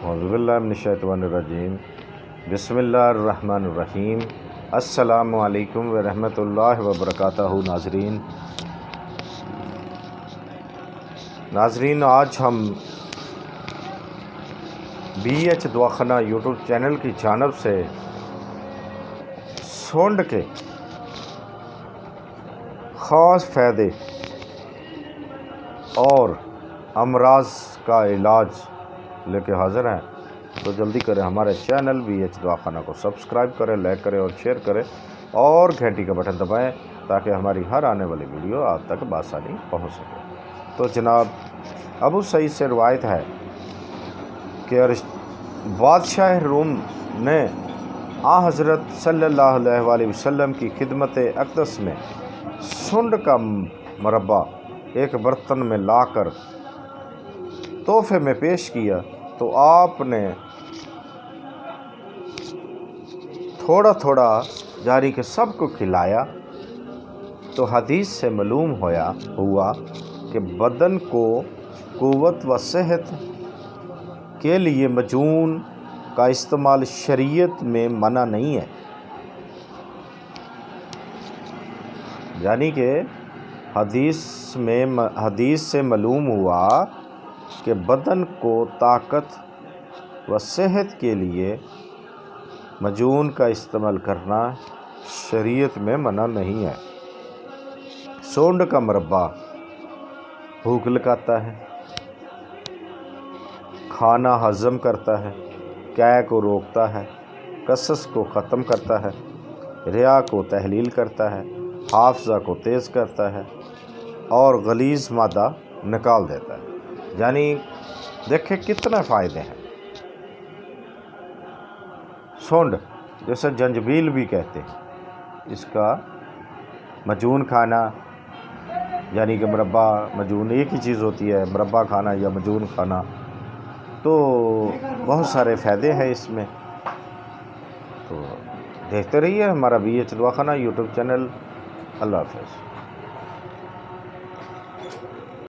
औज़ुबिल्लाहिमिनश्शैतानिर्रजीम बिस्मिल्लाहिर्रहमानिर्रहीम। अस्सलामु अलैकुम वरहमतुल्लाहि वबरकातुहू। नाज़रीन, आज हम BH दवाखाना यूट्यूब चैनल की जानिब से सूंड के ख़ास फ़ायदे और अमराज का इलाज लेके हाज़िर हैं। तो जल्दी करें, हमारे चैनल BH दवाखाना को सब्सक्राइब करें, लाइक करें और शेयर करें और घंटी का बटन दबाएं ताकि हमारी हर आने वाली वीडियो आप तक बआसानी पहुंच सके। तो जनाब, अबू सईद से रवायत है कि बादशाह रूम ने आ हज़रत सल्लल्लाहु अलैहि वसल्लम की खिदमत अक़दस में सुंड का मरब्बा एक बर्तन में लाकर तोहफे में पेश किया, तो आपने थोड़ा थोड़ा जारी के सबको खिलाया। तो हदीस से मालूम हुआ कि बदन को क़ुव्वत व सेहत के लिए मजून का इस्तेमाल शरीयत में मना नहीं है। यानी कि हदीस से मालूम हुआ कि बदन को ताकत व सेहत के लिए मजून का इस्तेमाल करना शरीयत में मना नहीं है। सूंड का मरब्बा भूख लगाता है, खाना हज़म करता है, कै को रोकता है, कसस को ख़त्म करता है, रिया को तहलील करता है, हाफ़ज़ा को तेज़ करता है और गलीज़ मादा निकाल देता है। यानी देखें कितने फ़ायदे हैं। सूंड जैसे जंजबील भी कहते हैं, इसका मजून खाना यानी कि मुरब्बा मजून एक ही चीज़ होती है, मुरब्बा खाना या मजून खाना। तो बहुत सारे फ़ायदे हैं इसमें। तो देखते रहिए हमारा BH दवाखाना यूट्यूब चैनल। अल्लाह हाफ़िज़।